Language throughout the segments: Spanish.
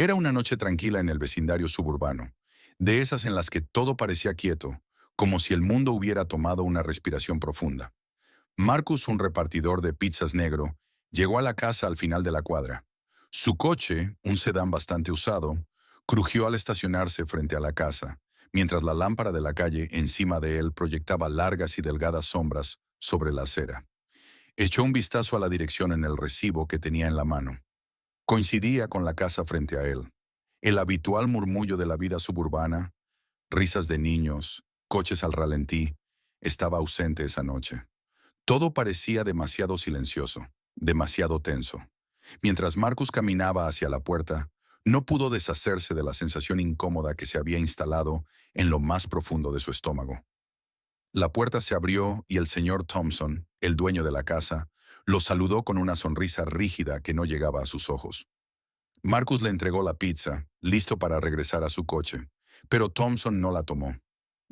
Era una noche tranquila en el vecindario suburbano, de esas en las que todo parecía quieto, como si el mundo hubiera tomado una respiración profunda. Marcus, un repartidor de pizzas negro, llegó a la casa al final de la cuadra. Su coche, un sedán bastante usado, crujió al estacionarse frente a la casa, mientras la lámpara de la calle encima de él proyectaba largas y delgadas sombras sobre la acera. Echó un vistazo a la dirección en el recibo que tenía en la mano. Coincidía con la casa frente a él. El habitual murmullo de la vida suburbana, risas de niños, coches al ralentí, estaba ausente esa noche. Todo parecía demasiado silencioso, demasiado tenso. Mientras Marcus caminaba hacia la puerta, no pudo deshacerse de la sensación incómoda que se había instalado en lo más profundo de su estómago. La puerta se abrió y el señor Thompson, el dueño de la casa, lo saludó con una sonrisa rígida que no llegaba a sus ojos. Marcus le entregó la pizza, listo para regresar a su coche, pero Thompson no la tomó.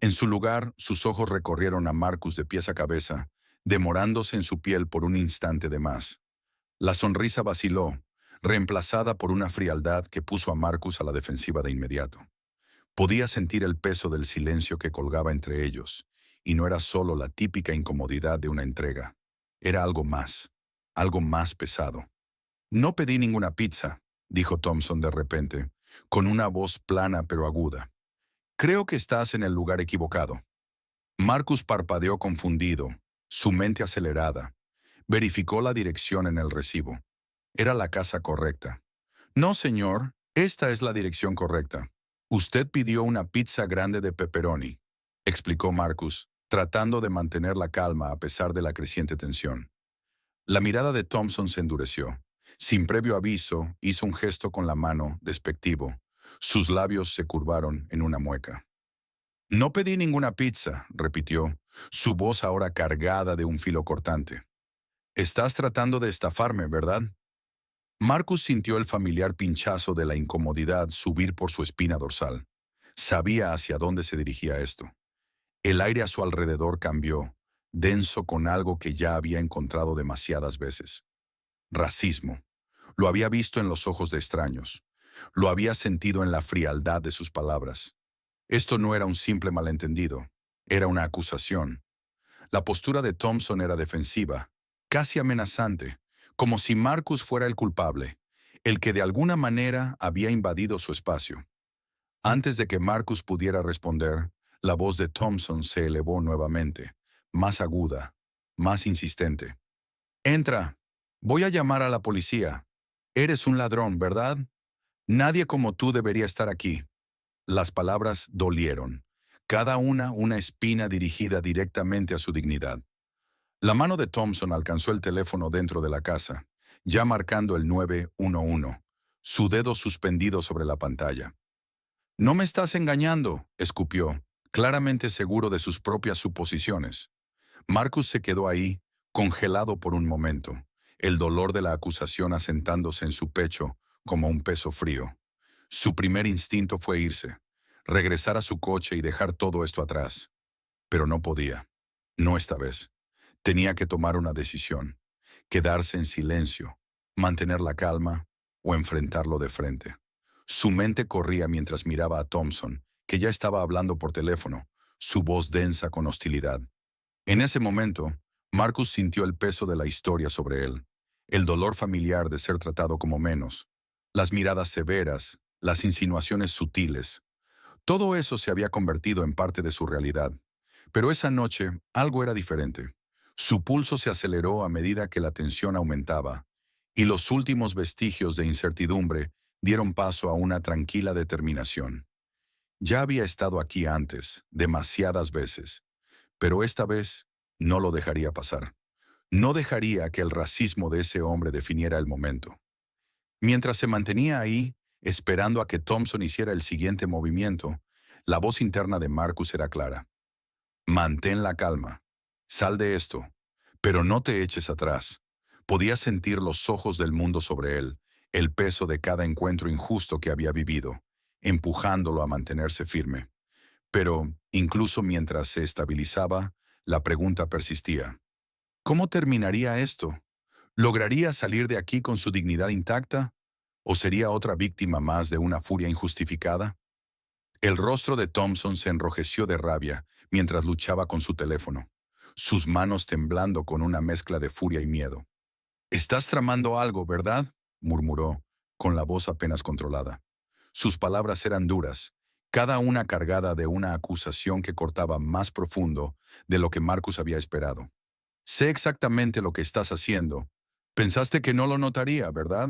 En su lugar, sus ojos recorrieron a Marcus de pies a cabeza, demorándose en su piel por un instante de más. La sonrisa vaciló, reemplazada por una frialdad que puso a Marcus a la defensiva de inmediato. Podía sentir el peso del silencio que colgaba entre ellos, y no era solo la típica incomodidad de una entrega. Era algo más pesado. No pedí ninguna pizza, dijo Thompson de repente, con una voz plana pero aguda. Creo que estás en el lugar equivocado. Marcus parpadeó confundido, su mente acelerada. Verificó la dirección en el recibo. Era la casa correcta. No, señor, esta es la dirección correcta. Usted pidió una pizza grande de pepperoni, explicó Marcus, tratando de mantener la calma a pesar de la creciente tensión. La mirada de Thompson se endureció. Sin previo aviso, hizo un gesto con la mano, despectivo. Sus labios se curvaron en una mueca. No pedí ninguna pizza, repitió, su voz ahora cargada de un filo cortante. Estás tratando de estafarme, ¿verdad? Marcus sintió el familiar pinchazo de la incomodidad subir por su espina dorsal. Sabía hacia dónde se dirigía esto. El aire a su alrededor cambió, denso con algo que ya había encontrado demasiadas veces. Racismo. Lo había visto en los ojos de extraños. Lo había sentido en la frialdad de sus palabras. Esto no era un simple malentendido. Era una acusación. La postura de Thompson era defensiva, casi amenazante, como si Marcus fuera el culpable, el que de alguna manera había invadido su espacio. Antes de que Marcus pudiera responder, la voz de Thompson se elevó nuevamente, más aguda, más insistente. Entra. Voy a llamar a la policía. Eres un ladrón, ¿verdad? Nadie como tú debería estar aquí. Las palabras dolieron, cada una espina dirigida directamente a su dignidad. La mano de Thompson alcanzó el teléfono dentro de la casa, ya marcando el 911, su dedo suspendido sobre la pantalla. No me estás engañando, escupió, claramente seguro de sus propias suposiciones. Marcus se quedó ahí, congelado por un momento, el dolor de la acusación asentándose en su pecho como un peso frío. Su primer instinto fue irse, regresar a su coche y dejar todo esto atrás. Pero no podía. No esta vez. Tenía que tomar una decisión. Quedarse en silencio, mantener la calma o enfrentarlo de frente. Su mente corría mientras miraba a Thompson, que ya estaba hablando por teléfono, su voz densa con hostilidad. En ese momento, Marcus sintió el peso de la historia sobre él, el dolor familiar de ser tratado como menos, las miradas severas, las insinuaciones sutiles. Todo eso se había convertido en parte de su realidad. Pero esa noche algo era diferente. Su pulso se aceleró a medida que la tensión aumentaba, y los últimos vestigios de incertidumbre dieron paso a una tranquila determinación. Ya había estado aquí antes, demasiadas veces, pero esta vez no lo dejaría pasar. No dejaría que el racismo de ese hombre definiera el momento. Mientras se mantenía ahí, esperando a que Thompson hiciera el siguiente movimiento, la voz interna de Marcus era clara. Mantén la calma. Sal de esto. Pero no te eches atrás. Podía sentir los ojos del mundo sobre él, el peso de cada encuentro injusto que había vivido, empujándolo a mantenerse firme. Pero, incluso mientras se estabilizaba, la pregunta persistía. ¿Cómo terminaría esto? ¿Lograría salir de aquí con su dignidad intacta? ¿O sería otra víctima más de una furia injustificada? El rostro de Thompson se enrojeció de rabia mientras luchaba con su teléfono, sus manos temblando con una mezcla de furia y miedo. «Estás tramando algo, ¿verdad?», murmuró, con la voz apenas controlada. Sus palabras eran duras, cada una cargada de una acusación que cortaba más profundo de lo que Marcus había esperado. «Sé exactamente lo que estás haciendo. Pensaste que no lo notaría, ¿verdad?».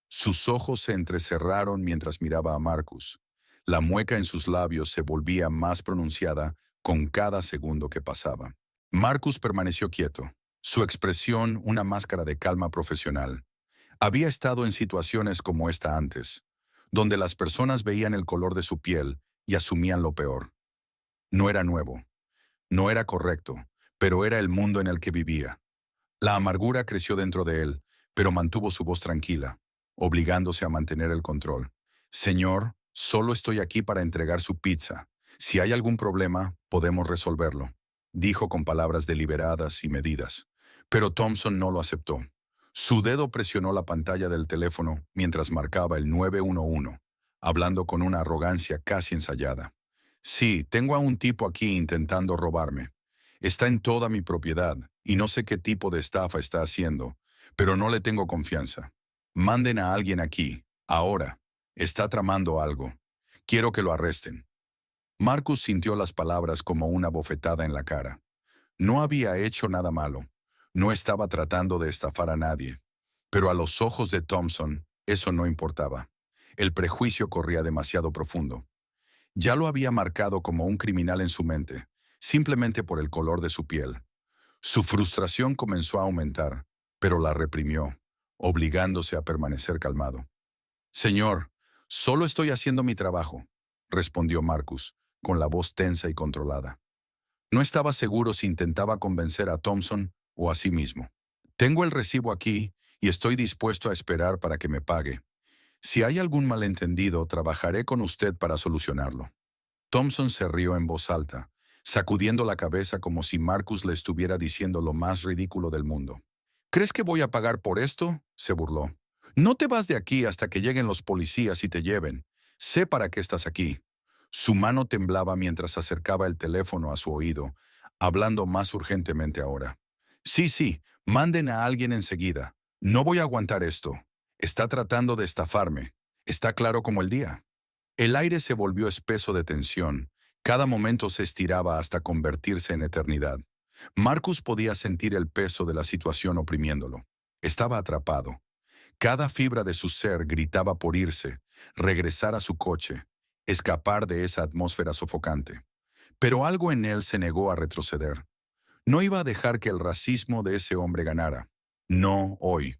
Sus ojos se entrecerraron mientras miraba a Marcus. La mueca en sus labios se volvía más pronunciada con cada segundo que pasaba. Marcus permaneció quieto, su expresión una máscara de calma profesional. Había estado en situaciones como esta antes, donde las personas veían el color de su piel y asumían lo peor. No era nuevo, no era correcto, pero era el mundo en el que vivía. La amargura creció dentro de él, pero mantuvo su voz tranquila, obligándose a mantener el control. «Señor, solo estoy aquí para entregar su pizza. Si hay algún problema, podemos resolverlo», dijo con palabras deliberadas y medidas. Pero Thompson no lo aceptó. Su dedo presionó la pantalla del teléfono mientras marcaba el 911, hablando con una arrogancia casi ensayada. «Sí, tengo a un tipo aquí intentando robarme. Está en toda mi propiedad y no sé qué tipo de estafa está haciendo, pero no le tengo confianza. Manden a alguien aquí, ahora. Está tramando algo. Quiero que lo arresten». Marcus sintió las palabras como una bofetada en la cara. No había hecho nada malo. No estaba tratando de estafar a nadie. Pero a los ojos de Thompson, eso no importaba. El prejuicio corría demasiado profundo. Ya lo había marcado como un criminal en su mente, simplemente por el color de su piel. Su frustración comenzó a aumentar, pero la reprimió, obligándose a permanecer calmado. «Señor, solo estoy haciendo mi trabajo», respondió Marcus, con la voz tensa y controlada. No estaba seguro si intentaba convencer a Thompson o a sí mismo. «Tengo el recibo aquí y estoy dispuesto a esperar para que me pague. Si hay algún malentendido, trabajaré con usted para solucionarlo». Thompson se rió en voz alta, sacudiendo la cabeza como si Marcus le estuviera diciendo lo más ridículo del mundo. «¿Crees que voy a pagar por esto?», se burló. «No te vas de aquí hasta que lleguen los policías y te lleven. Sé para qué estás aquí». Su mano temblaba mientras acercaba el teléfono a su oído, hablando más urgentemente ahora. «Sí, sí, manden a alguien enseguida. No voy a aguantar esto. Está tratando de estafarme. Está claro como el día». El aire se volvió espeso de tensión. Cada momento se estiraba hasta convertirse en eternidad. Marcus podía sentir el peso de la situación oprimiéndolo. Estaba atrapado. Cada fibra de su ser gritaba por irse, regresar a su coche, escapar de esa atmósfera sofocante. Pero algo en él se negó a retroceder. No iba a dejar que el racismo de ese hombre ganara. No hoy.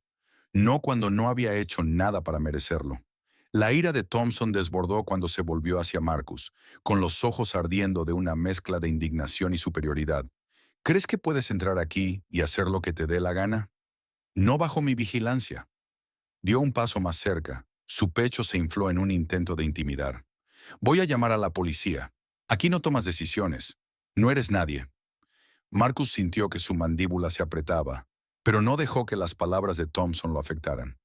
No cuando no había hecho nada para merecerlo. La ira de Thompson desbordó cuando se volvió hacia Marcus, con los ojos ardiendo de una mezcla de indignación y superioridad. «¿Crees que puedes entrar aquí y hacer lo que te dé la gana? No bajo mi vigilancia». Dio un paso más cerca. Su pecho se infló en un intento de intimidar. «Voy a llamar a la policía. Aquí no tomas decisiones. No eres nadie». Marcus sintió que su mandíbula se apretaba, pero no dejó que las palabras de Thompson lo afectaran.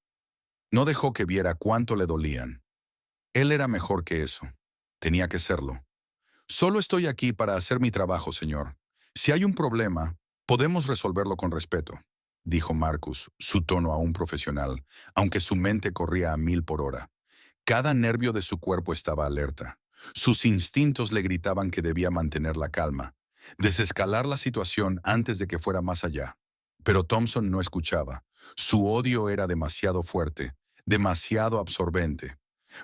No dejó que viera cuánto le dolían. Él era mejor que eso. Tenía que serlo. «Solo estoy aquí para hacer mi trabajo, señor. Si hay un problema, podemos resolverlo con respeto», dijo Marcus, su tono aún profesional, aunque su mente corría a 1000 por hora. Cada nervio de su cuerpo estaba alerta. Sus instintos le gritaban que debía mantener la calma, desescalar la situación antes de que fuera más allá. Pero Thompson no escuchaba. Su odio era demasiado fuerte, demasiado absorbente.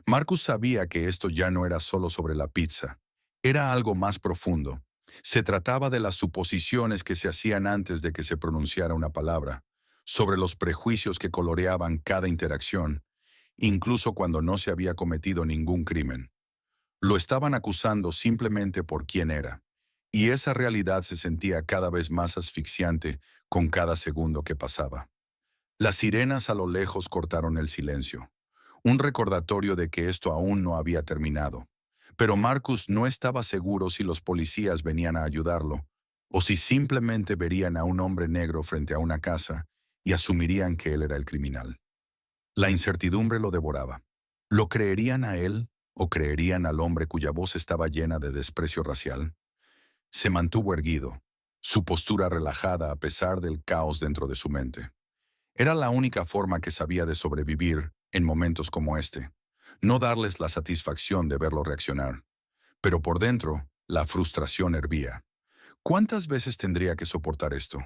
Marcus sabía que esto ya no era solo sobre la pizza. Era algo más profundo. Se trataba de las suposiciones que se hacían antes de que se pronunciara una palabra, sobre los prejuicios que coloreaban cada interacción, incluso cuando no se había cometido ningún crimen. Lo estaban acusando simplemente por quién era, y esa realidad se sentía cada vez más asfixiante con cada segundo que pasaba. Las sirenas a lo lejos cortaron el silencio, un recordatorio de que esto aún no había terminado. Pero Marcus no estaba seguro si los policías venían a ayudarlo, o si simplemente verían a un hombre negro frente a una casa y asumirían que él era el criminal. La incertidumbre lo devoraba. ¿Lo creerían a él o creerían al hombre cuya voz estaba llena de desprecio racial? Se mantuvo erguido, su postura relajada a pesar del caos dentro de su mente. Era la única forma que sabía de sobrevivir en momentos como este. No darles la satisfacción de verlo reaccionar. Pero por dentro, la frustración hervía. ¿Cuántas veces tendría que soportar esto?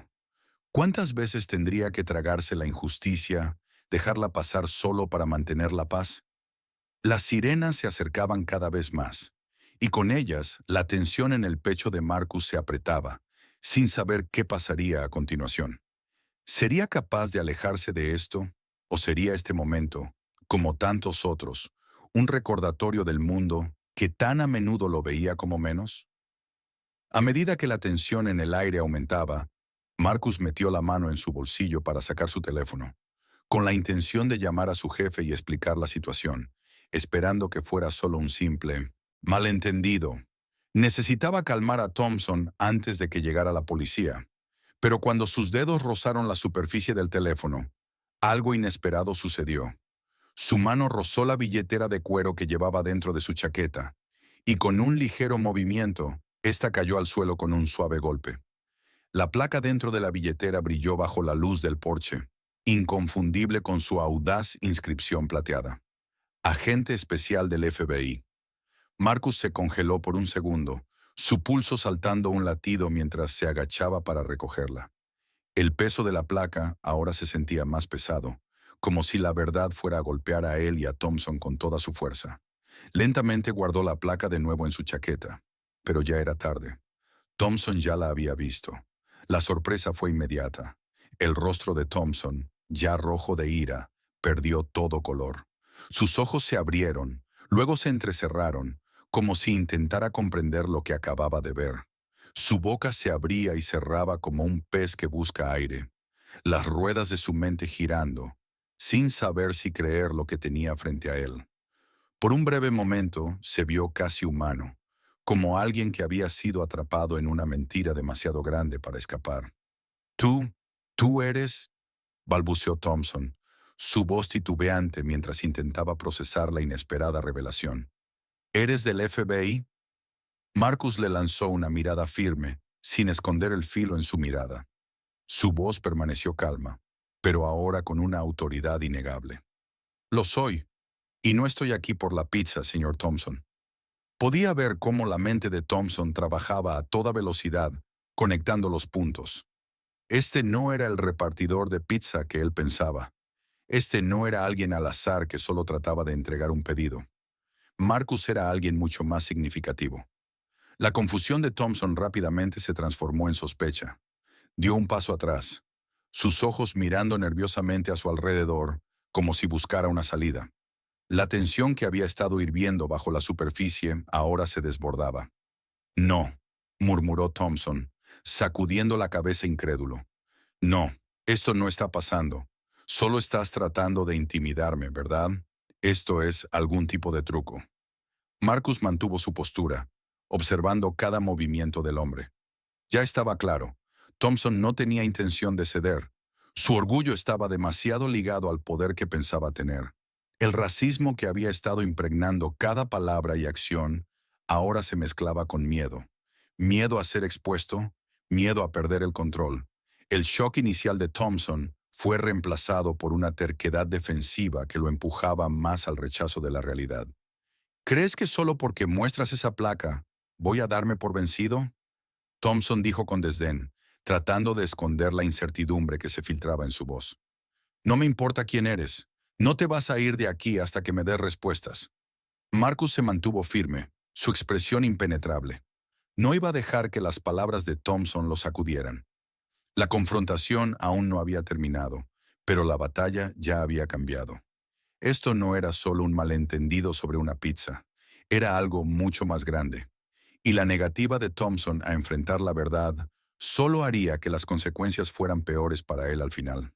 ¿Cuántas veces tendría que tragarse la injusticia, dejarla pasar solo para mantener la paz? Las sirenas se acercaban cada vez más, y con ellas la tensión en el pecho de Marcus se apretaba, sin saber qué pasaría a continuación. ¿Sería capaz de alejarse de esto? ¿O sería este momento, como tantos otros, un recordatorio del mundo que tan a menudo lo veía como menos? A medida que la tensión en el aire aumentaba, Marcus metió la mano en su bolsillo para sacar su teléfono, con la intención de llamar a su jefe y explicar la situación, esperando que fuera solo un simple malentendido. Necesitaba calmar a Thompson antes de que llegara la policía, pero cuando sus dedos rozaron la superficie del teléfono, algo inesperado sucedió. Su mano rozó la billetera de cuero que llevaba dentro de su chaqueta, y con un ligero movimiento, ésta cayó al suelo con un suave golpe. La placa dentro de la billetera brilló bajo la luz del porche, inconfundible con su audaz inscripción plateada. Agente especial del FBI. Marcus se congeló por un segundo, su pulso saltando un latido mientras se agachaba para recogerla. El peso de la placa ahora se sentía más pesado, como si la verdad fuera a golpear a él y a Thompson con toda su fuerza. Lentamente guardó la placa de nuevo en su chaqueta, pero ya era tarde. Thompson ya la había visto. La sorpresa fue inmediata. El rostro de Thompson, ya rojo de ira, perdió todo color. Sus ojos se abrieron, luego se entrecerraron, como si intentara comprender lo que acababa de ver. Su boca se abría y cerraba como un pez que busca aire, las ruedas de su mente girando, sin saber si creer lo que tenía frente a él. Por un breve momento se vio casi humano, como alguien que había sido atrapado en una mentira demasiado grande para escapar. «Tú, tú eres», balbuceó Thompson, su voz titubeante mientras intentaba procesar la inesperada revelación. «¿Eres del FBI?» Marcus le lanzó una mirada firme, sin esconder el filo en su mirada. Su voz permaneció calma, pero ahora con una autoridad innegable. «Lo soy, y no estoy aquí por la pizza, señor Thompson». Podía ver cómo la mente de Thompson trabajaba a toda velocidad, conectando los puntos. Este no era el repartidor de pizza que él pensaba. Este no era alguien al azar que solo trataba de entregar un pedido. Marcus era alguien mucho más significativo. La confusión de Thompson rápidamente se transformó en sospecha. Dio un paso atrás, sus ojos mirando nerviosamente a su alrededor, como si buscara una salida. La tensión que había estado hirviendo bajo la superficie ahora se desbordaba. «No», murmuró Thompson, sacudiendo la cabeza incrédulo. «No, esto no está pasando. Solo estás tratando de intimidarme, ¿verdad? Esto es algún tipo de truco». Marcus mantuvo su postura, observando cada movimiento del hombre. Ya estaba claro, Thompson no tenía intención de ceder. Su orgullo estaba demasiado ligado al poder que pensaba tener. El racismo que había estado impregnando cada palabra y acción ahora se mezclaba con miedo. Miedo a ser expuesto, miedo a perder el control. El shock inicial de Thompson fue reemplazado por una terquedad defensiva que lo empujaba más al rechazo de la realidad. «¿Crees que solo porque muestras esa placa voy a darme por vencido?», Thompson dijo con desdén, tratando de esconder la incertidumbre que se filtraba en su voz. «No me importa quién eres. No te vas a ir de aquí hasta que me des respuestas». Marcus se mantuvo firme, su expresión impenetrable. No iba a dejar que las palabras de Thompson lo sacudieran. La confrontación aún no había terminado, pero la batalla ya había cambiado. Esto no era solo un malentendido sobre una pizza, era algo mucho más grande. Y la negativa de Thompson a enfrentar la verdad solo haría que las consecuencias fueran peores para él al final.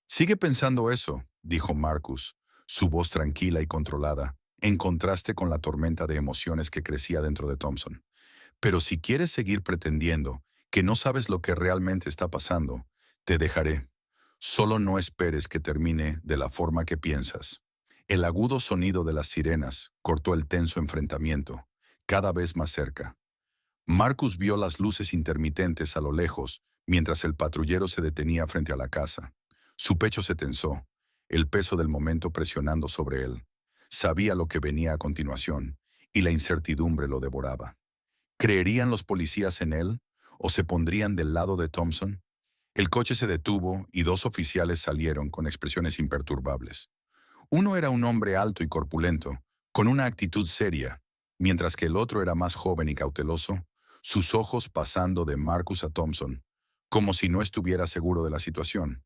«Sigue pensando eso», dijo Marcus, su voz tranquila y controlada, en contraste con la tormenta de emociones que crecía dentro de Thompson. «Pero si quieres seguir pretendiendo que no sabes lo que realmente está pasando, te dejaré. Solo no esperes que termine de la forma que piensas. El agudo sonido de las sirenas cortó el tenso enfrentamiento, cada vez más cerca. Marcus vio las luces intermitentes a lo lejos mientras el patrullero se detenía frente a la casa. Su pecho se tensó, el peso del momento presionando sobre él. Sabía lo que venía a continuación, y la incertidumbre lo devoraba. ¿Creerían los policías en él o se pondrían del lado de Thompson? El coche se detuvo y dos oficiales salieron con expresiones imperturbables. Uno era un hombre alto y corpulento, con una actitud seria, mientras que el otro era más joven y cauteloso, sus ojos pasando de Marcus a Thompson, como si no estuviera seguro de la situación.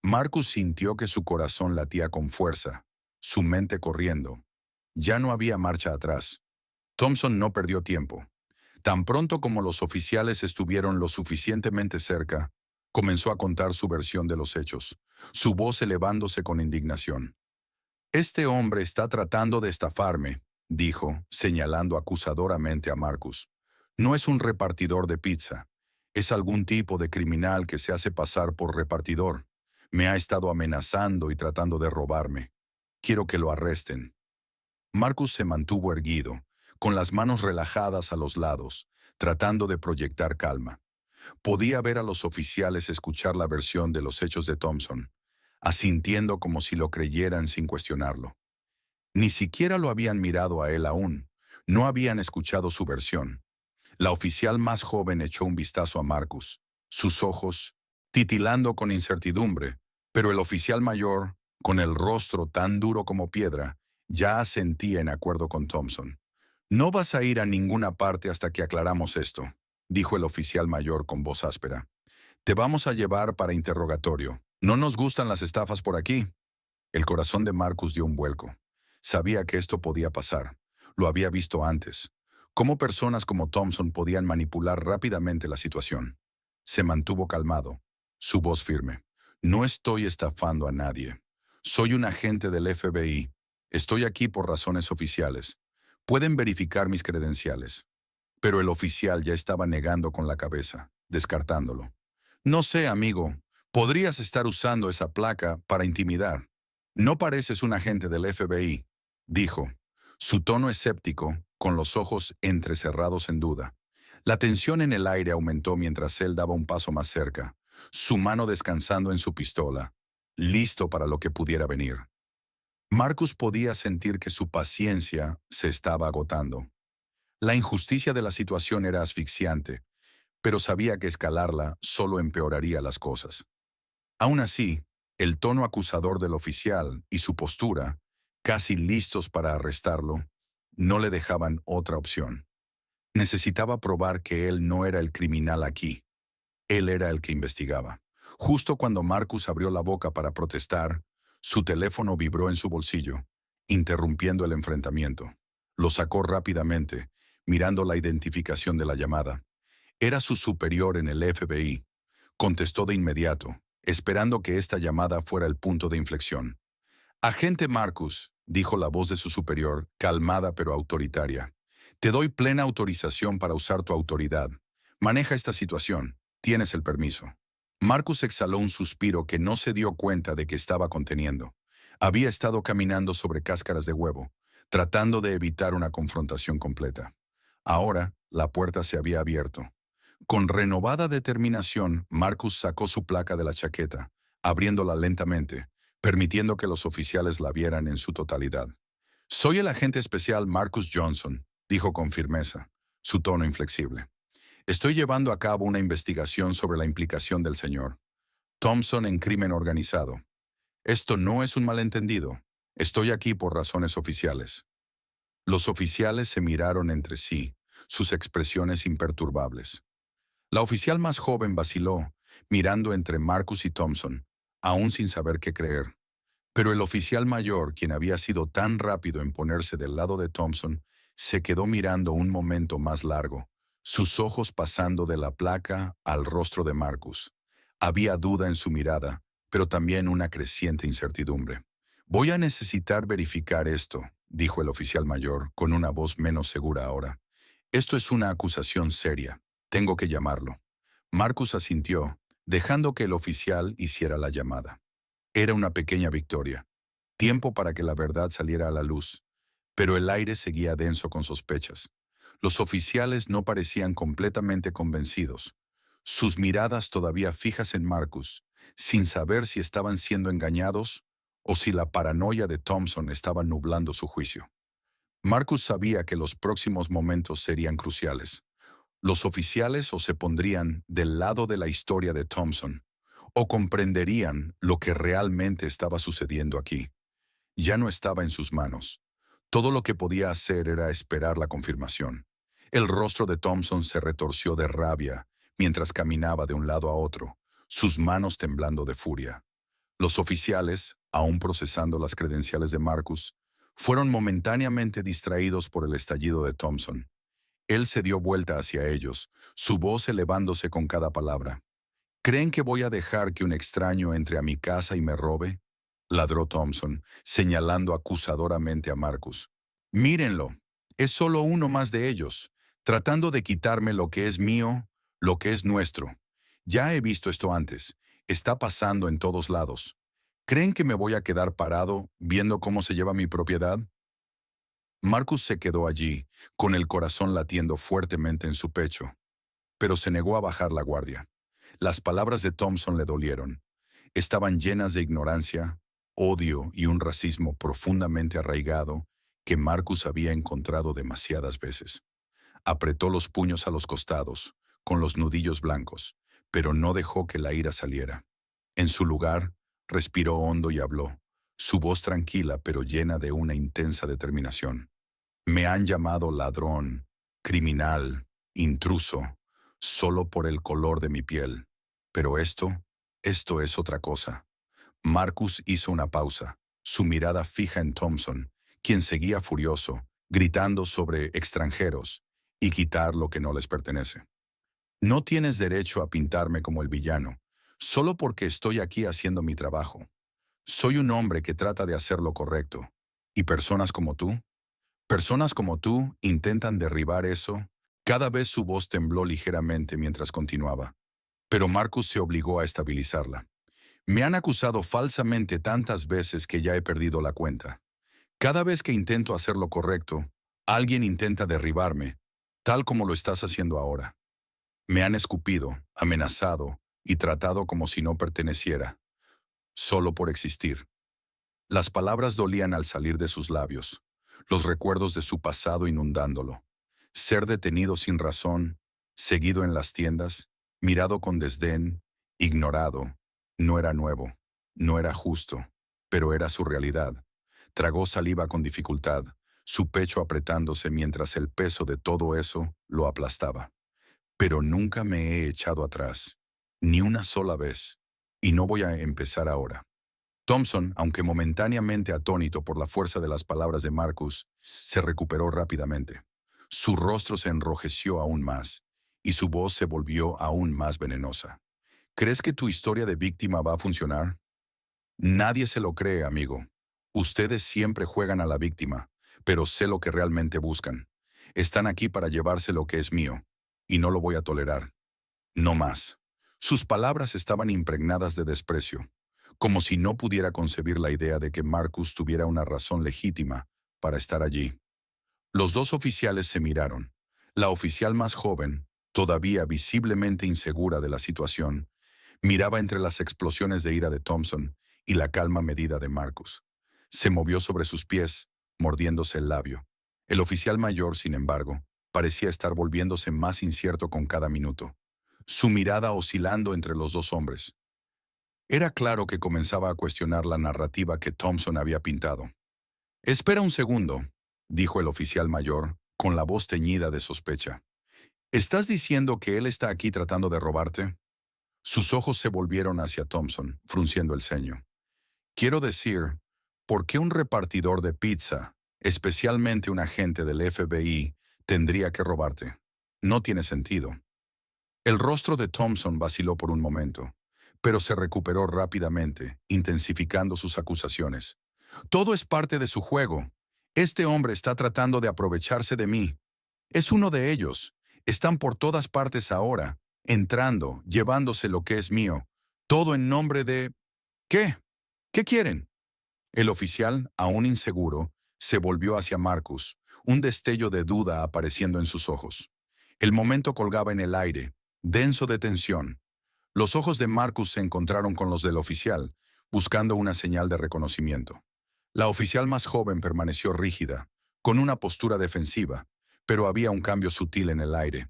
Marcus sintió que su corazón latía con fuerza, su mente corriendo. Ya no había marcha atrás. Thompson no perdió tiempo. Tan pronto como los oficiales estuvieron lo suficientemente cerca, comenzó a contar su versión de los hechos, su voz elevándose con indignación. «Este hombre está tratando de estafarme», dijo, señalando acusadoramente a Marcus. «No es un repartidor de pizza. Es algún tipo de criminal que se hace pasar por repartidor. Me ha estado amenazando y tratando de robarme. Quiero que lo arresten». Marcus se mantuvo erguido, con las manos relajadas a los lados, tratando de proyectar calma. Podía ver a los oficiales escuchar la versión de los hechos de Thompson, asintiendo como si lo creyeran sin cuestionarlo. Ni siquiera lo habían mirado a él aún, no habían escuchado su versión. La oficial más joven echó un vistazo a Marcus, sus ojos titilando con incertidumbre, pero el oficial mayor, con el rostro tan duro como piedra, ya asentía en acuerdo con Thompson. «No vas a ir a ninguna parte hasta que aclaramos esto», dijo el oficial mayor con voz áspera. «Te vamos a llevar para interrogatorio. No nos gustan las estafas por aquí». El corazón de Marcus dio un vuelco. Sabía que esto podía pasar. Lo había visto antes. Cómo personas como Thompson podían manipular rápidamente la situación. Se mantuvo calmado, su voz firme. «No estoy estafando a nadie. Soy un agente del FBI. Estoy aquí por razones oficiales. Pueden verificar mis credenciales». Pero el oficial ya estaba negando con la cabeza, descartándolo. «No sé, amigo. Podrías estar usando esa placa para intimidar. No pareces un agente del FBI», dijo, su tono escéptico, con los ojos entrecerrados en duda. La tensión en el aire aumentó mientras él daba un paso más cerca, su mano descansando en su pistola, listo para lo que pudiera venir. Marcus podía sentir que su paciencia se estaba agotando. La injusticia de la situación era asfixiante, pero sabía que escalarla solo empeoraría las cosas. Aún así, el tono acusador del oficial y su postura, casi listos para arrestarlo, no le dejaban otra opción. Necesitaba probar que él no era el criminal aquí. Él era el que investigaba. Justo cuando Marcus abrió la boca para protestar, su teléfono vibró en su bolsillo, interrumpiendo el enfrentamiento. Lo sacó rápidamente, mirando la identificación de la llamada. Era su superior en el FBI. Contestó de inmediato, esperando que esta llamada fuera el punto de inflexión. «Agente Marcus», dijo la voz de su superior, calmada pero autoritaria. «Te doy plena autorización para usar tu autoridad. Maneja esta situación. Tienes el permiso». Marcus exhaló un suspiro que no se dio cuenta de que estaba conteniendo. Había estado caminando sobre cáscaras de huevo, tratando de evitar una confrontación completa. Ahora, la puerta se había abierto. Con renovada determinación, Marcus sacó su placa de la chaqueta, abriéndola lentamente, permitiendo que los oficiales la vieran en su totalidad. «Soy el agente especial Marcus Johnson», dijo con firmeza, su tono inflexible. «Estoy llevando a cabo una investigación sobre la implicación del señor Thompson en crimen organizado. Esto no es un malentendido. Estoy aquí por razones oficiales». Los oficiales se miraron entre sí, sus expresiones imperturbables. La oficial más joven vaciló, mirando entre Marcus y Thompson, aún sin saber qué creer. Pero el oficial mayor, quien había sido tan rápido en ponerse del lado de Thompson, se quedó mirando un momento más largo, sus ojos pasando de la placa al rostro de Marcus. Había duda en su mirada, pero también una creciente incertidumbre. «Voy a necesitar verificar esto», dijo el oficial mayor, con una voz menos segura ahora. «Esto es una acusación seria. Tengo que llamarlo». Marcus asintió, dejando que el oficial hiciera la llamada. Era una pequeña victoria, tiempo para que la verdad saliera a la luz, pero el aire seguía denso con sospechas. Los oficiales no parecían completamente convencidos, sus miradas todavía fijas en Marcus, sin saber si estaban siendo engañados o si la paranoia de Thompson estaba nublando su juicio. Marcus sabía que los próximos momentos serían cruciales. Los oficiales o se pondrían del lado de la historia de Thompson, o comprenderían lo que realmente estaba sucediendo aquí. Ya no estaba en sus manos. Todo lo que podía hacer era esperar la confirmación. El rostro de Thompson se retorció de rabia mientras caminaba de un lado a otro, sus manos temblando de furia. Los oficiales, aún procesando las credenciales de Marcus, fueron momentáneamente distraídos por el estallido de Thompson. Él se dio vuelta hacia ellos, su voz elevándose con cada palabra. ¿Creen que voy a dejar que un extraño entre a mi casa y me robe? Ladró Thompson, señalando acusadoramente a Marcus. Mírenlo, es solo uno más de ellos, tratando de quitarme lo que es mío, lo que es nuestro. Ya he visto esto antes, está pasando en todos lados. ¿Creen que me voy a quedar parado viendo cómo se lleva mi propiedad? Marcus se quedó allí, con el corazón latiendo fuertemente en su pecho, pero se negó a bajar la guardia. Las palabras de Thompson le dolieron. Estaban llenas de ignorancia, odio y un racismo profundamente arraigado que Marcus había encontrado demasiadas veces. Apretó los puños a los costados, con los nudillos blancos, pero no dejó que la ira saliera. En su lugar, respiró hondo y habló, su voz tranquila pero llena de una intensa determinación. Me han llamado ladrón, criminal, intruso, solo por el color de mi piel. Pero esto es otra cosa. Marcus hizo una pausa, su mirada fija en Thompson, quien seguía furioso, gritando sobre extranjeros y quitar lo que no les pertenece. No tienes derecho a pintarme como el villano, solo porque estoy aquí haciendo mi trabajo. Soy un hombre que trata de hacer lo correcto. ¿Y personas como tú intentan derribar eso? Cada vez su voz tembló ligeramente mientras continuaba, pero Marcus se obligó a estabilizarla. Me han acusado falsamente tantas veces que ya he perdido la cuenta. Cada vez que intento hacer lo correcto, alguien intenta derribarme, tal como lo estás haciendo ahora. Me han escupido, amenazado y tratado como si no perteneciera, solo por existir. Las palabras dolían al salir de sus labios, los recuerdos de su pasado inundándolo. Ser detenido sin razón, seguido en las tiendas, mirado con desdén, ignorado, no era nuevo, no era justo, pero era su realidad. Tragó saliva con dificultad, su pecho apretándose mientras el peso de todo eso lo aplastaba. Pero nunca me he echado atrás, ni una sola vez, y no voy a empezar ahora. Thompson, aunque momentáneamente atónito por la fuerza de las palabras de Marcus, se recuperó rápidamente. Su rostro se enrojeció aún más, y su voz se volvió aún más venenosa. ¿Crees que tu historia de víctima va a funcionar? Nadie se lo cree, amigo. Ustedes siempre juegan a la víctima, pero sé lo que realmente buscan. Están aquí para llevarse lo que es mío, y no lo voy a tolerar. No más. Sus palabras estaban impregnadas de desprecio, como si no pudiera concebir la idea de que Marcus tuviera una razón legítima para estar allí. Los dos oficiales se miraron. La oficial más joven, todavía visiblemente insegura de la situación, miraba entre las explosiones de ira de Thompson y la calma medida de Marcus. Se movió sobre sus pies, mordiéndose el labio. El oficial mayor, sin embargo, parecía estar volviéndose más incierto con cada minuto, su mirada oscilando entre los dos hombres. Era claro que comenzaba a cuestionar la narrativa que Thompson había pintado. «Espera un segundo», dijo el oficial mayor, con la voz teñida de sospecha. «¿Estás diciendo que él está aquí tratando de robarte?» Sus ojos se volvieron hacia Thompson, frunciendo el ceño. «Quiero decir, ¿por qué un repartidor de pizza, especialmente un agente del FBI, tendría que robarte? No tiene sentido». El rostro de Thompson vaciló por un momento, pero se recuperó rápidamente, intensificando sus acusaciones. «Todo es parte de su juego. Este hombre está tratando de aprovecharse de mí. Es uno de ellos. Están por todas partes ahora, entrando, llevándose lo que es mío, todo en nombre de... ¿Qué? ¿Qué quieren? El oficial, aún inseguro, se volvió hacia Marcus, un destello de duda apareciendo en sus ojos. El momento colgaba en el aire, denso de tensión. Los ojos de Marcus se encontraron con los del oficial, buscando una señal de reconocimiento. La oficial más joven permaneció rígida, con una postura defensiva, pero había un cambio sutil en el aire,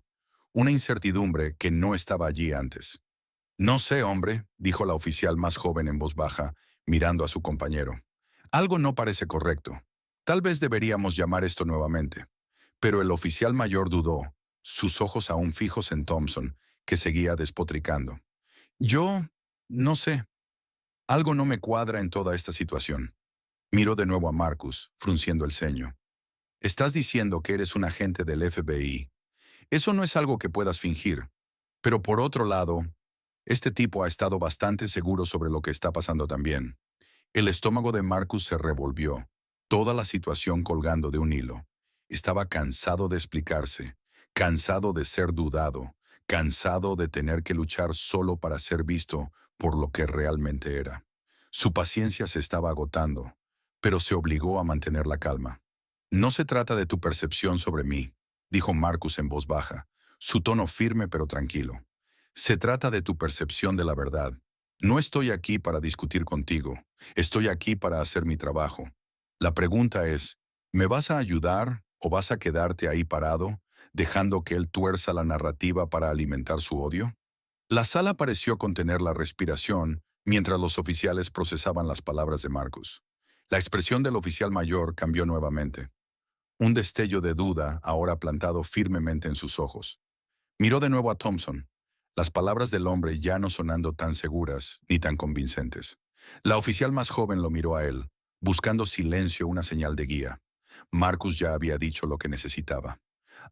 una incertidumbre que no estaba allí antes. No sé, hombre, dijo la oficial más joven en voz baja, mirando a su compañero. Algo no parece correcto. Tal vez deberíamos llamar esto nuevamente. Pero el oficial mayor dudó, sus ojos aún fijos en Thompson, que seguía despotricando. Yo, no sé, algo no me cuadra en toda esta situación. Miró de nuevo a Marcus, frunciendo el ceño. Estás diciendo que eres un agente del FBI. Eso no es algo que puedas fingir. Pero por otro lado, este tipo ha estado bastante seguro sobre lo que está pasando también. El estómago de Marcus se revolvió, toda la situación colgando de un hilo. Estaba cansado de explicarse, cansado de ser dudado, cansado de tener que luchar solo para ser visto por lo que realmente era. Su paciencia se estaba agotando, pero se obligó a mantener la calma. No se trata de tu percepción sobre mí, dijo Marcus en voz baja, su tono firme pero tranquilo. Se trata de tu percepción de la verdad. No estoy aquí para discutir contigo. Estoy aquí para hacer mi trabajo. La pregunta es, ¿me vas a ayudar o vas a quedarte ahí parado, dejando que él tuerza la narrativa para alimentar su odio? La sala pareció contener la respiración mientras los oficiales procesaban las palabras de Marcus. La expresión del oficial mayor cambió nuevamente. Un destello de duda ahora plantado firmemente en sus ojos. Miró de nuevo a Thompson, las palabras del hombre ya no sonando tan seguras ni tan convincentes. La oficial más joven lo miró a él, buscando silencio una señal de guía. Marcus ya había dicho lo que necesitaba.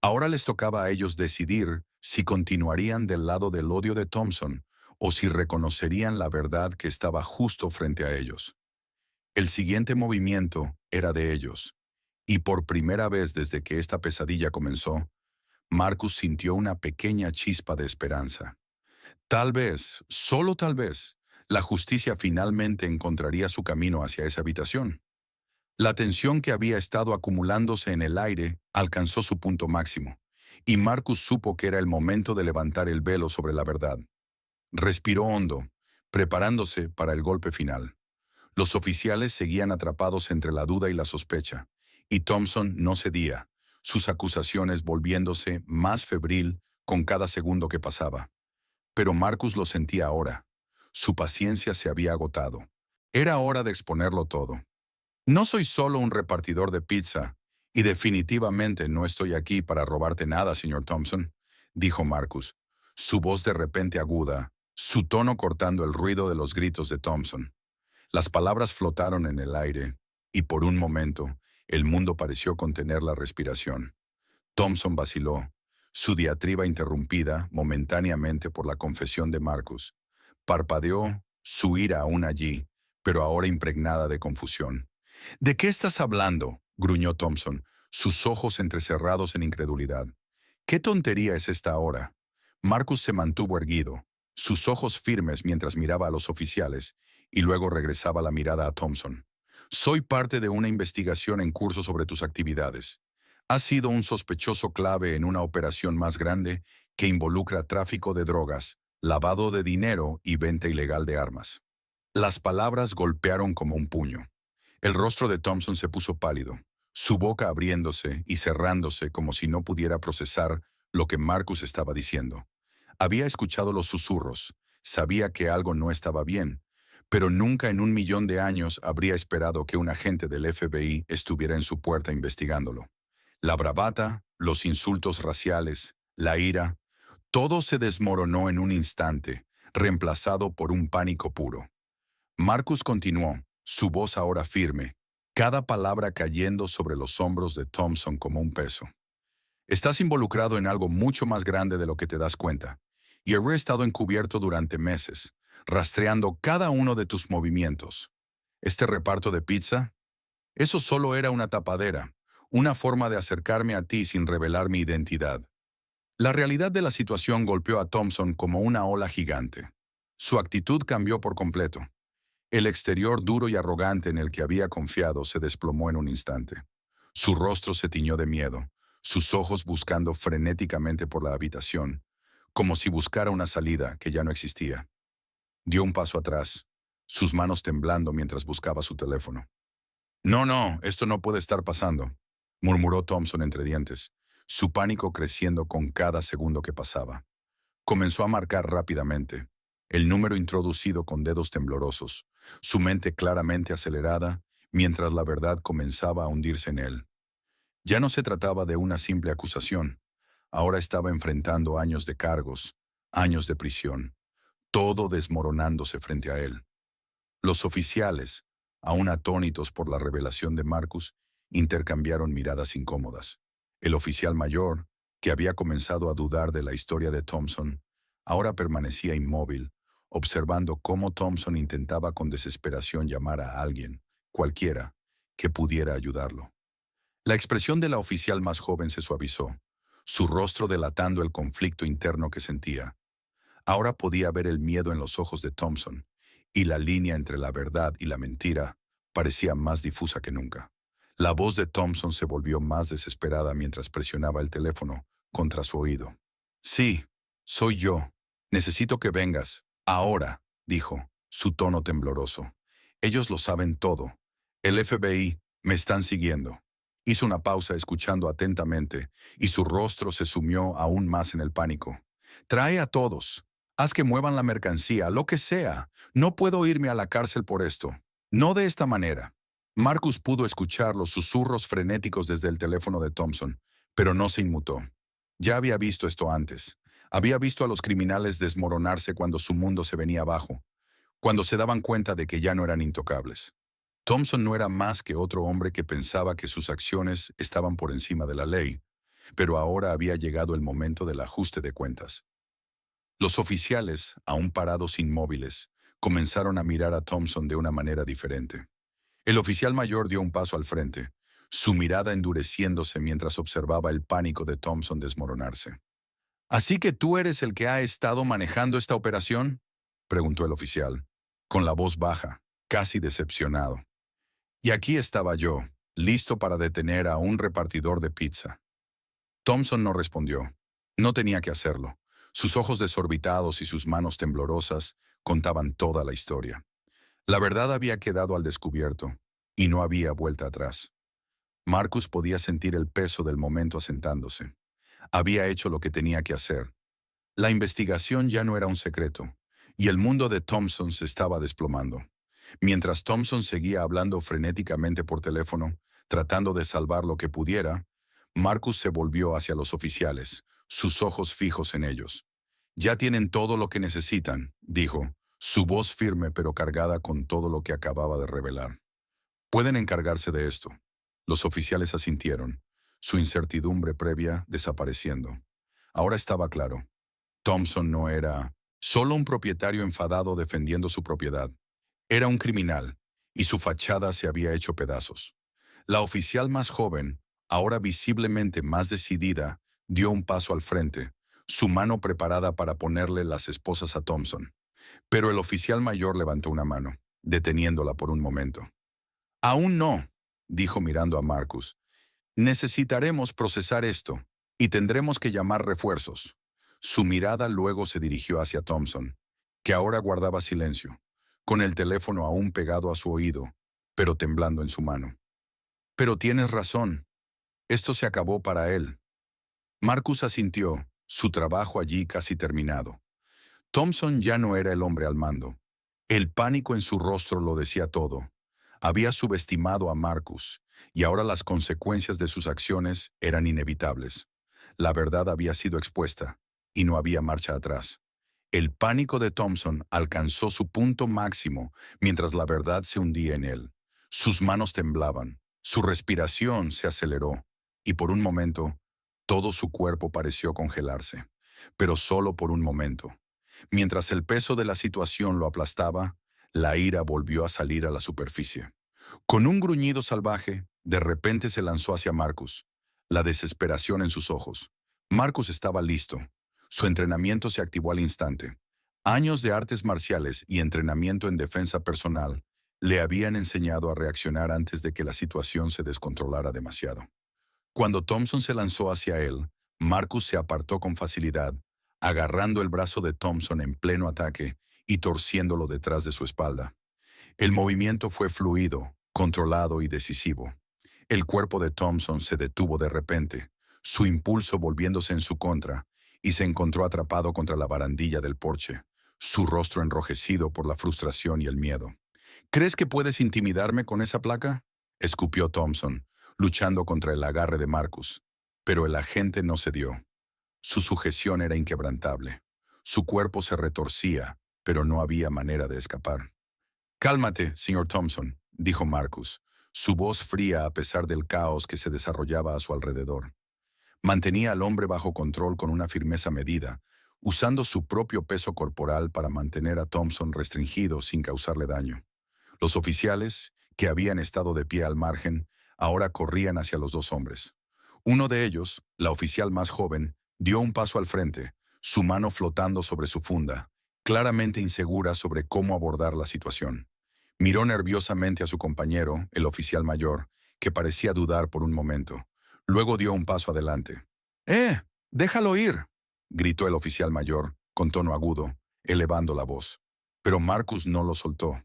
Ahora les tocaba a ellos decidir si continuarían del lado del odio de Thompson o si reconocerían la verdad que estaba justo frente a ellos. El siguiente movimiento era de ellos, y por primera vez desde que esta pesadilla comenzó, Marcus sintió una pequeña chispa de esperanza. Tal vez, solo tal vez, la justicia finalmente encontraría su camino hacia esa habitación. La tensión que había estado acumulándose en el aire alcanzó su punto máximo, y Marcus supo que era el momento de levantar el velo sobre la verdad. Respiró hondo, preparándose para el golpe final. Los oficiales seguían atrapados entre la duda y la sospecha, y Thompson no cedía, sus acusaciones volviéndose más febril con cada segundo que pasaba. Pero Marcus lo sentía ahora. Su paciencia se había agotado. Era hora de exponerlo todo. No soy solo un repartidor de pizza, y definitivamente no estoy aquí para robarte nada, señor Thompson, dijo Marcus, su voz de repente aguda, su tono cortando el ruido de los gritos de Thompson. Las palabras flotaron en el aire, y por un momento, el mundo pareció contener la respiración. Thompson vaciló, su diatriba interrumpida momentáneamente por la confesión de Marcus. Parpadeó, su ira aún allí, pero ahora impregnada de confusión. ¿De qué estás hablando?, gruñó Thompson, sus ojos entrecerrados en incredulidad. ¿Qué tontería es esta ahora? Marcus se mantuvo erguido, sus ojos firmes mientras miraba a los oficiales, y luego regresaba la mirada a Thompson. Soy parte de una investigación en curso sobre tus actividades. Has sido un sospechoso clave en una operación más grande que involucra tráfico de drogas, lavado de dinero y venta ilegal de armas. Las palabras golpearon como un puño. El rostro de Thompson se puso pálido, su boca abriéndose y cerrándose como si no pudiera procesar lo que Marcus estaba diciendo. Había escuchado los susurros, sabía que algo no estaba bien, pero nunca en 1 millón de años habría esperado que un agente del FBI estuviera en su puerta investigándolo. La bravata, los insultos raciales, la ira, todo se desmoronó en un instante, reemplazado por un pánico puro. Marcus continuó, su voz ahora firme, cada palabra cayendo sobre los hombros de Thompson como un peso. Estás involucrado en algo mucho más grande de lo que te das cuenta, y he estado encubierto durante meses, rastreando cada uno de tus movimientos. ¿Este reparto de pizza? Eso solo era una tapadera, una forma de acercarme a ti sin revelar mi identidad. La realidad de la situación golpeó a Thompson como una ola gigante. Su actitud cambió por completo. El exterior duro y arrogante en el que había confiado se desplomó en un instante. Su rostro se tiñó de miedo, sus ojos buscando frenéticamente por la habitación, como si buscara una salida que ya no existía. Dio un paso atrás, sus manos temblando mientras buscaba su teléfono. No, no, esto no puede estar pasando, murmuró Thompson entre dientes, su pánico creciendo con cada segundo que pasaba. Comenzó a marcar rápidamente, el número introducido con dedos temblorosos, su mente claramente acelerada, mientras la verdad comenzaba a hundirse en él. Ya no se trataba de una simple acusación, ahora estaba enfrentando años de cargos, años de prisión, todo desmoronándose frente a él. Los oficiales, aún atónitos por la revelación de Marcus, intercambiaron miradas incómodas. El oficial mayor, que había comenzado a dudar de la historia de Thompson, ahora permanecía inmóvil, observando cómo Thompson intentaba con desesperación llamar a alguien, cualquiera, que pudiera ayudarlo. La expresión de la oficial más joven se suavizó, su rostro delatando el conflicto interno que sentía. Ahora podía ver el miedo en los ojos de Thompson, y la línea entre la verdad y la mentira parecía más difusa que nunca. La voz de Thompson se volvió más desesperada mientras presionaba el teléfono contra su oído. Sí, soy yo. Necesito que vengas. Ahora, dijo, su tono tembloroso. Ellos lo saben todo. El FBI me están siguiendo. Hizo una pausa escuchando atentamente, y su rostro se sumió aún más en el pánico. Trae a todos. Haz que muevan la mercancía, lo que sea. No puedo irme a la cárcel por esto. No de esta manera. Marcus pudo escuchar los susurros frenéticos desde el teléfono de Thompson, pero no se inmutó. Ya había visto esto antes. Había visto a los criminales desmoronarse cuando su mundo se venía abajo, cuando se daban cuenta de que ya no eran intocables. Thompson no era más que otro hombre que pensaba que sus acciones estaban por encima de la ley, pero ahora había llegado el momento del ajuste de cuentas. Los oficiales, aún parados inmóviles, comenzaron a mirar a Thompson de una manera diferente. El oficial mayor dio un paso al frente, su mirada endureciéndose mientras observaba el pánico de Thompson desmoronarse. ¿Así que tú eres el que ha estado manejando esta operación?, preguntó el oficial, con la voz baja, casi decepcionado. Y aquí estaba yo, listo para detener a un repartidor de pizza. Thompson no respondió. No tenía que hacerlo. Sus ojos desorbitados y sus manos temblorosas contaban toda la historia. La verdad había quedado al descubierto, y no había vuelta atrás. Marcus podía sentir el peso del momento asentándose. Había hecho lo que tenía que hacer. La investigación ya no era un secreto, y el mundo de Thompson se estaba desplomando. Mientras Thompson seguía hablando frenéticamente por teléfono, tratando de salvar lo que pudiera, Marcus se volvió hacia los oficiales, sus ojos fijos en ellos. «Ya tienen todo lo que necesitan», dijo, su voz firme pero cargada con todo lo que acababa de revelar. «Pueden encargarse de esto». Los oficiales asintieron, su incertidumbre previa desapareciendo. Ahora estaba claro. Thompson no era solo un propietario enfadado defendiendo su propiedad. Era un criminal, y su fachada se había hecho pedazos. La oficial más joven, ahora visiblemente más decidida, dio un paso al frente, su mano preparada para ponerle las esposas a Thompson. Pero el oficial mayor levantó una mano, deteniéndola por un momento. «Aún no», dijo mirando a Marcus. «Necesitaremos procesar esto, y tendremos que llamar refuerzos». Su mirada luego se dirigió hacia Thompson, que ahora guardaba silencio, con el teléfono aún pegado a su oído, pero temblando en su mano. «Pero tienes razón. Esto se acabó para él». Marcus asintió, su trabajo allí casi terminado. Thompson ya no era el hombre al mando. El pánico en su rostro lo decía todo. Había subestimado a Marcus, y ahora las consecuencias de sus acciones eran inevitables. La verdad había sido expuesta, y no había marcha atrás. El pánico de Thompson alcanzó su punto máximo mientras la verdad se hundía en él. Sus manos temblaban, su respiración se aceleró, y por un momento, todo su cuerpo pareció congelarse. Pero solo por un momento. Mientras el peso de la situación lo aplastaba, la ira volvió a salir a la superficie. Con un gruñido salvaje, de repente se lanzó hacia Marcus, la desesperación en sus ojos. Marcus estaba listo. Su entrenamiento se activó al instante. Años de artes marciales y entrenamiento en defensa personal le habían enseñado a reaccionar antes de que la situación se descontrolara demasiado. Cuando Thompson se lanzó hacia él, Marcus se apartó con facilidad, agarrando el brazo de Thompson en pleno ataque y torciéndolo detrás de su espalda. El movimiento fue fluido, controlado y decisivo. El cuerpo de Thompson se detuvo de repente, su impulso volviéndose en su contra, y se encontró atrapado contra la barandilla del porche, su rostro enrojecido por la frustración y el miedo. ¿Crees que puedes intimidarme con esa placa?, escupió Thompson, luchando contra el agarre de Marcus. Pero el agente no cedió. Su sujeción era inquebrantable. Su cuerpo se retorcía, pero no había manera de escapar. «Cálmate, señor Thompson», dijo Marcus, su voz fría a pesar del caos que se desarrollaba a su alrededor. Mantenía al hombre bajo control con una firmeza medida, usando su propio peso corporal para mantener a Thompson restringido sin causarle daño. Los oficiales, que habían estado de pie al margen, ahora corrían hacia los dos hombres. Uno de ellos, la oficial más joven, dio un paso al frente, su mano flotando sobre su funda, claramente insegura sobre cómo abordar la situación. Miró nerviosamente a su compañero, el oficial mayor, que parecía dudar por un momento. Luego dio un paso adelante. ¡Eh! ¡Déjalo ir!, gritó el oficial mayor, con tono agudo, elevando la voz. Pero Marcus no lo soltó.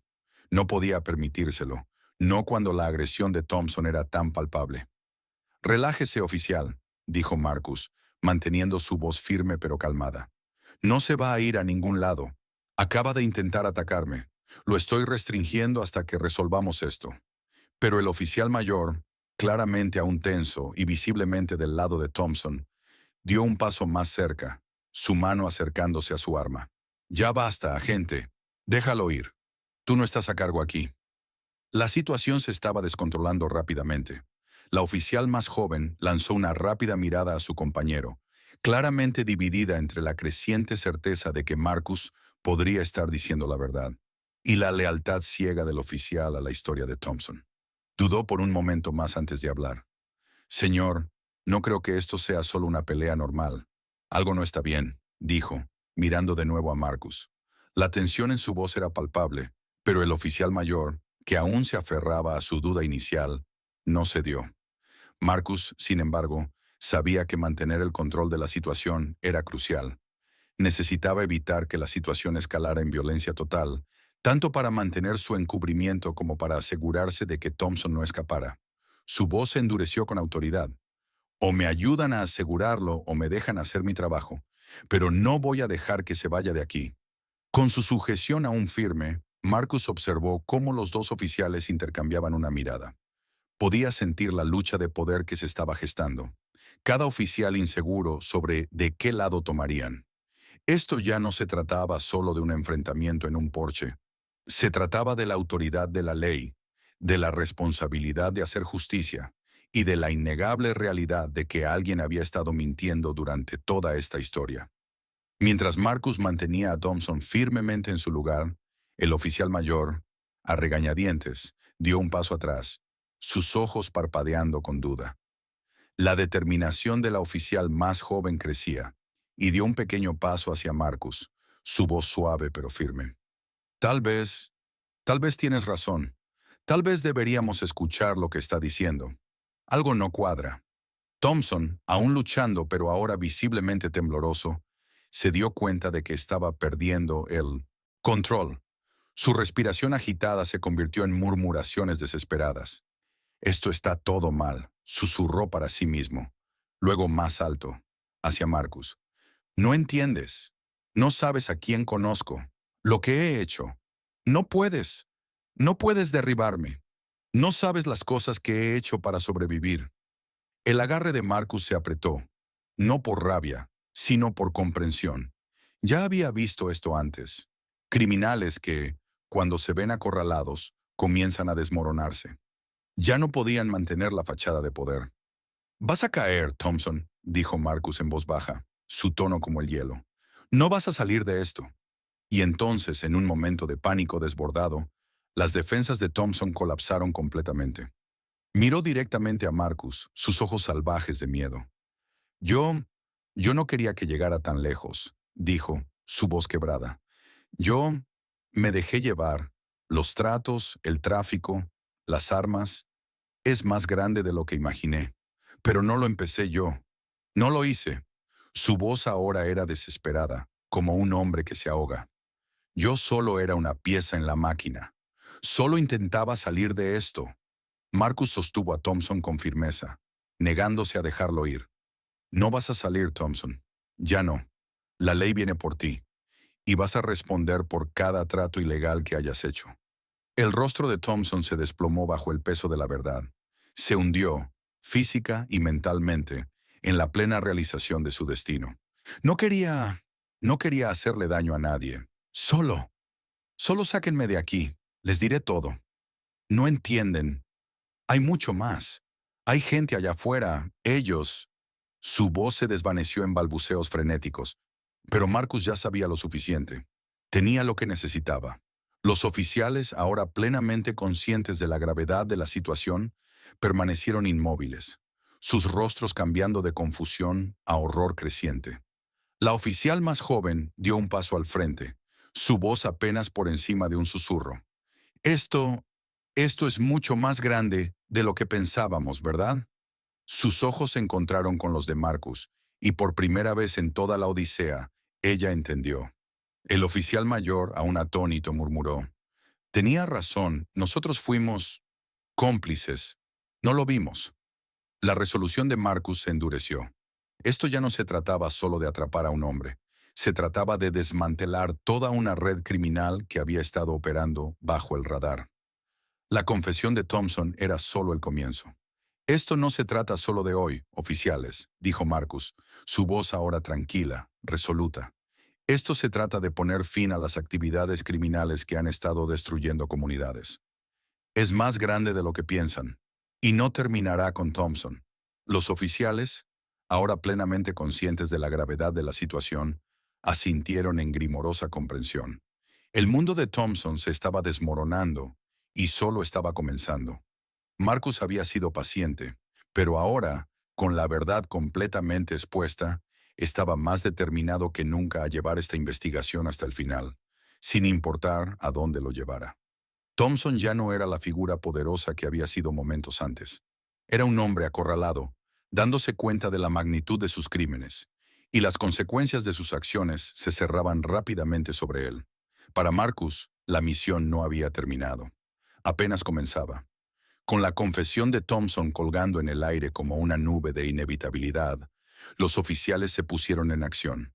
No podía permitírselo, no cuando la agresión de Thompson era tan palpable. «Relájese, oficial», dijo Marcus, manteniendo su voz firme pero calmada. «No se va a ir a ningún lado. Acaba de intentar atacarme. Lo estoy restringiendo hasta que resolvamos esto». Pero el oficial mayor, claramente aún tenso y visiblemente del lado de Thompson, dio un paso más cerca, su mano acercándose a su arma. «Ya basta, agente. Déjalo ir. Tú no estás a cargo aquí». La situación se estaba descontrolando rápidamente. La oficial más joven lanzó una rápida mirada a su compañero, claramente dividida entre la creciente certeza de que Marcus podría estar diciendo la verdad y la lealtad ciega del oficial a la historia de Thompson. Dudó por un momento más antes de hablar. «Señor, no creo que esto sea solo una pelea normal. Algo no está bien», dijo, mirando de nuevo a Marcus. La tensión en su voz era palpable, pero el oficial mayor, que aún se aferraba a su duda inicial, no cedió. Marcus, sin embargo, sabía que mantener el control de la situación era crucial. Necesitaba evitar que la situación escalara en violencia total, tanto para mantener su encubrimiento como para asegurarse de que Thompson no escapara. Su voz se endureció con autoridad. «O me ayudan a asegurarlo o me dejan hacer mi trabajo, pero no voy a dejar que se vaya de aquí». Con su sujeción aún firme, Marcus observó cómo los dos oficiales intercambiaban una mirada. Podía sentir la lucha de poder que se estaba gestando. Cada oficial inseguro sobre de qué lado tomarían. Esto ya no se trataba solo de un enfrentamiento en un porche. Se trataba de la autoridad de la ley, de la responsabilidad de hacer justicia y de la innegable realidad de que alguien había estado mintiendo durante toda esta historia. Mientras Marcus mantenía a Thompson firmemente en su lugar, el oficial mayor, a regañadientes, dio un paso atrás, sus ojos parpadeando con duda. La determinación de la oficial más joven crecía, y dio un pequeño paso hacia Marcus, su voz suave pero firme. Tal vez tienes razón. Tal vez deberíamos escuchar lo que está diciendo. Algo no cuadra». Thompson, aún luchando pero ahora visiblemente tembloroso, se dio cuenta de que estaba perdiendo el control. Su respiración agitada se convirtió en murmuraciones desesperadas. «Esto está todo mal», susurró para sí mismo. Luego más alto, hacia Marcus. «No entiendes. No sabes a quién conozco. Lo que he hecho. No puedes. No puedes derribarme. No sabes las cosas que he hecho para sobrevivir». El agarre de Marcus se apretó, no por rabia, sino por comprensión. Ya había visto esto antes. Criminales que, cuando se ven acorralados, comienzan a desmoronarse. Ya no podían mantener la fachada de poder. «Vas a caer, Thompson», dijo Marcus en voz baja, su tono como el hielo. «No vas a salir de esto». Y entonces, en un momento de pánico desbordado, las defensas de Thompson colapsaron completamente. Miró directamente a Marcus, sus ojos salvajes de miedo. «Yo Yo no quería que llegara tan lejos, dijo, su voz quebrada. Yo me dejé llevar. Los tratos, el tráfico, las armas, es más grande de lo que imaginé. Pero no lo empecé yo. No lo hice. Su voz ahora era desesperada, como un hombre que se ahoga. Yo solo era una pieza en la máquina. Solo intentaba salir de esto. Marcus sostuvo a Thompson con firmeza, negándose a dejarlo ir. No vas a salir, Thompson. Ya no. La ley viene por ti, y vas a responder por cada trato ilegal que hayas hecho. El rostro de Thompson se desplomó bajo el peso de la verdad. Se hundió, física y mentalmente, en la plena realización de su destino. No quería, no quería hacerle daño a nadie. Solo sáquenme de aquí. Les diré todo. No entienden. Hay mucho más. Hay gente allá afuera. Ellos. Su voz se desvaneció en balbuceos frenéticos. Pero Marcus ya sabía lo suficiente. Tenía lo que necesitaba. Los oficiales, ahora plenamente conscientes de la gravedad de la situación, permanecieron inmóviles, sus rostros cambiando de confusión a horror creciente. La oficial más joven dio un paso al frente, su voz apenas por encima de un susurro. Esto, esto es mucho más grande de lo que pensábamos, ¿verdad? Sus ojos se encontraron con los de Marcus, y por primera vez en toda la odisea, ella entendió. El oficial mayor, aún atónito, murmuró: «Tenía razón, nosotros fuimos cómplices. No lo vimos». La resolución de Marcus se endureció. Esto ya no se trataba solo de atrapar a un hombre. Se trataba de desmantelar toda una red criminal que había estado operando bajo el radar. La confesión de Thompson era solo el comienzo. «Esto no se trata solo de hoy, oficiales», dijo Marcus, su voz ahora tranquila, resoluta. «Esto se trata de poner fin a las actividades criminales que han estado destruyendo comunidades. Es más grande de lo que piensan, y no terminará con Thompson». Los oficiales, ahora plenamente conscientes de la gravedad de la situación, asintieron en grimorosa comprensión. El mundo de Thompson se estaba desmoronando y solo estaba comenzando. Marcus había sido paciente, pero ahora, con la verdad completamente expuesta, estaba más determinado que nunca a llevar esta investigación hasta el final, sin importar a dónde lo llevara. Thompson ya no era la figura poderosa que había sido momentos antes. Era un hombre acorralado, dándose cuenta de la magnitud de sus crímenes, y las consecuencias de sus acciones se cerraban rápidamente sobre él. Para Marcus, la misión no había terminado. Apenas comenzaba. Con la confesión de Thompson colgando en el aire como una nube de inevitabilidad, los oficiales se pusieron en acción.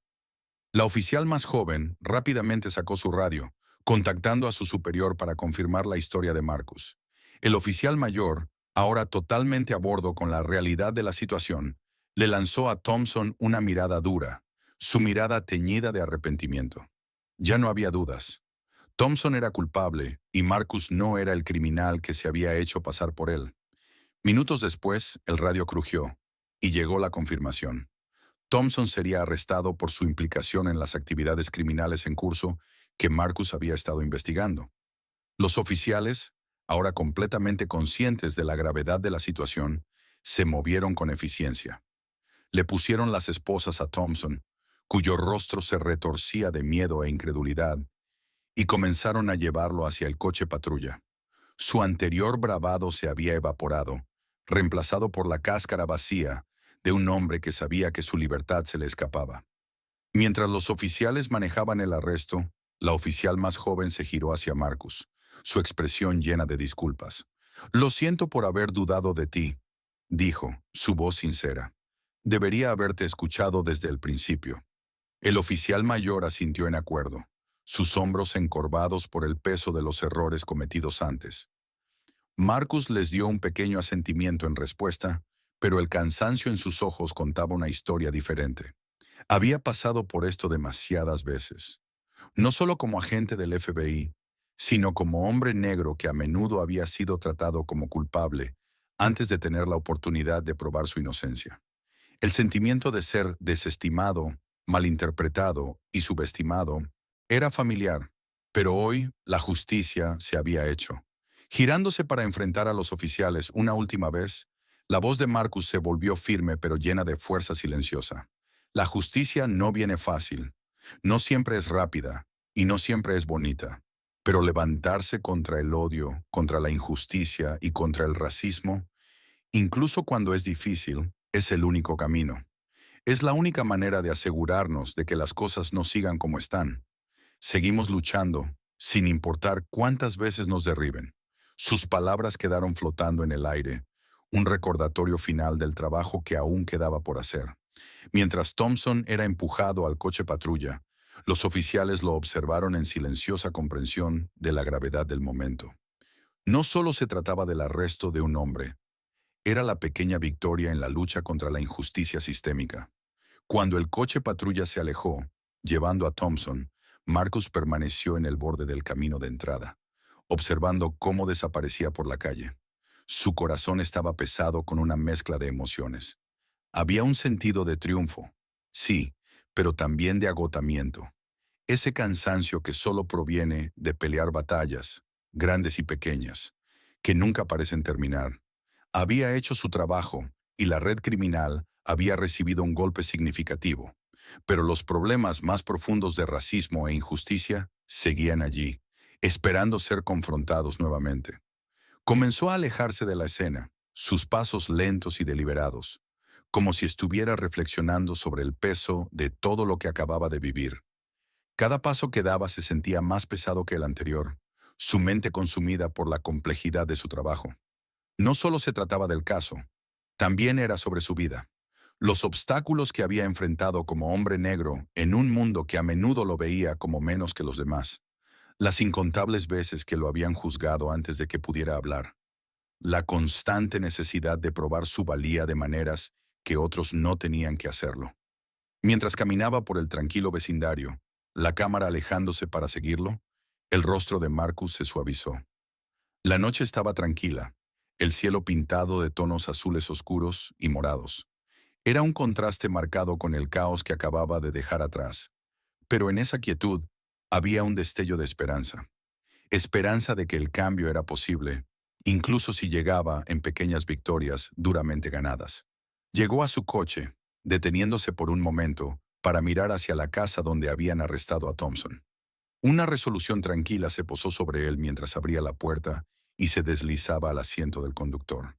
La oficial más joven rápidamente sacó su radio, contactando a su superior para confirmar la historia de Marcus. El oficial mayor, ahora totalmente a bordo con la realidad de la situación, le lanzó a Thompson una mirada dura, su mirada teñida de arrepentimiento. Ya no había dudas. Thompson era culpable y Marcus no era el criminal que se había hecho pasar por él. Minutos después, el radio crujió y llegó la confirmación. Thompson sería arrestado por su implicación en las actividades criminales en curso que Marcus había estado investigando. Los oficiales, ahora completamente conscientes de la gravedad de la situación, se movieron con eficiencia. Le pusieron las esposas a Thompson, cuyo rostro se retorcía de miedo e incredulidad, y comenzaron a llevarlo hacia el coche patrulla. Su anterior bravado se había evaporado, reemplazado por la cáscara vacía de un hombre que sabía que su libertad se le escapaba. Mientras los oficiales manejaban el arresto, la oficial más joven se giró hacia Marcus, su expresión llena de disculpas. «Lo siento por haber dudado de ti», dijo, su voz sincera. «Debería haberte escuchado desde el principio». El oficial mayor asintió en acuerdo, sus hombros encorvados por el peso de los errores cometidos antes. Marcus les dio un pequeño asentimiento en respuesta, pero el cansancio en sus ojos contaba una historia diferente. Había pasado por esto demasiadas veces, no solo como agente del FBI, sino como hombre negro que a menudo había sido tratado como culpable antes de tener la oportunidad de probar su inocencia. El sentimiento de ser desestimado, malinterpretado y subestimado era familiar, pero hoy la justicia se había hecho. Girándose para enfrentar a los oficiales una última vez, la voz de Marcus se volvió firme pero llena de fuerza silenciosa. La justicia no viene fácil, no siempre es rápida y no siempre es bonita. Pero levantarse contra el odio, contra la injusticia y contra el racismo, incluso cuando es difícil, es el único camino. Es la única manera de asegurarnos de que las cosas no sigan como están. Seguimos luchando, sin importar cuántas veces nos derriben. Sus palabras quedaron flotando en el aire, un recordatorio final del trabajo que aún quedaba por hacer. Mientras Thompson era empujado al coche patrulla, los oficiales lo observaron en silenciosa comprensión de la gravedad del momento. No solo se trataba del arresto de un hombre, era la pequeña victoria en la lucha contra la injusticia sistémica. Cuando el coche patrulla se alejó, llevando a Thompson, Marcus permaneció en el borde del camino de entrada, observando cómo desaparecía por la calle. Su corazón estaba pesado con una mezcla de emociones. Había un sentido de triunfo, sí, pero también de agotamiento. Ese cansancio que solo proviene de pelear batallas, grandes y pequeñas, que nunca parecen terminar. Había hecho su trabajo y la red criminal había recibido un golpe significativo, pero los problemas más profundos de racismo e injusticia seguían allí, esperando ser confrontados nuevamente. Comenzó a alejarse de la escena, sus pasos lentos y deliberados, como si estuviera reflexionando sobre el peso de todo lo que acababa de vivir. Cada paso que daba se sentía más pesado que el anterior, su mente consumida por la complejidad de su trabajo. No solo se trataba del caso, también era sobre su vida. Los obstáculos que había enfrentado como hombre negro en un mundo que a menudo lo veía como menos que los demás. Las incontables veces que lo habían juzgado antes de que pudiera hablar. La constante necesidad de probar su valía de maneras que otros no tenían que hacerlo. Mientras caminaba por el tranquilo vecindario, la cámara alejándose para seguirlo, el rostro de Marcus se suavizó. La noche estaba tranquila, el cielo pintado de tonos azules oscuros y morados. Era un contraste marcado con el caos que acababa de dejar atrás. Pero en esa quietud había un destello de esperanza. Esperanza de que el cambio era posible, incluso si llegaba en pequeñas victorias duramente ganadas. Llegó a su coche, deteniéndose por un momento para mirar hacia la casa donde habían arrestado a Thompson. Una resolución tranquila se posó sobre él mientras abría la puerta y se deslizaba al asiento del conductor.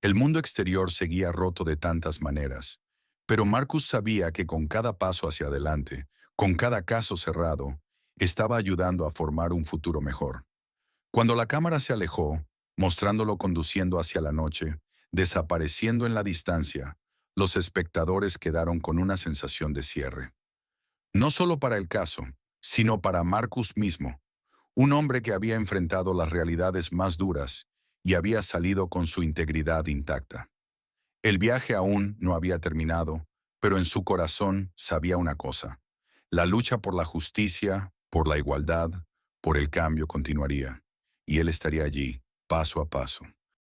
El mundo exterior seguía roto de tantas maneras, pero Marcus sabía que con cada paso hacia adelante, con cada caso cerrado, estaba ayudando a formar un futuro mejor. Cuando la cámara se alejó, mostrándolo conduciendo hacia la noche, desapareciendo en la distancia, los espectadores quedaron con una sensación de cierre. No solo para el caso, sino para Marcus mismo, un hombre que había enfrentado las realidades más duras y había salido con su integridad intacta. El viaje aún no había terminado, pero en su corazón sabía una cosa: la lucha por la justicia, por la igualdad, por el cambio continuaría, y él estaría allí, paso a paso.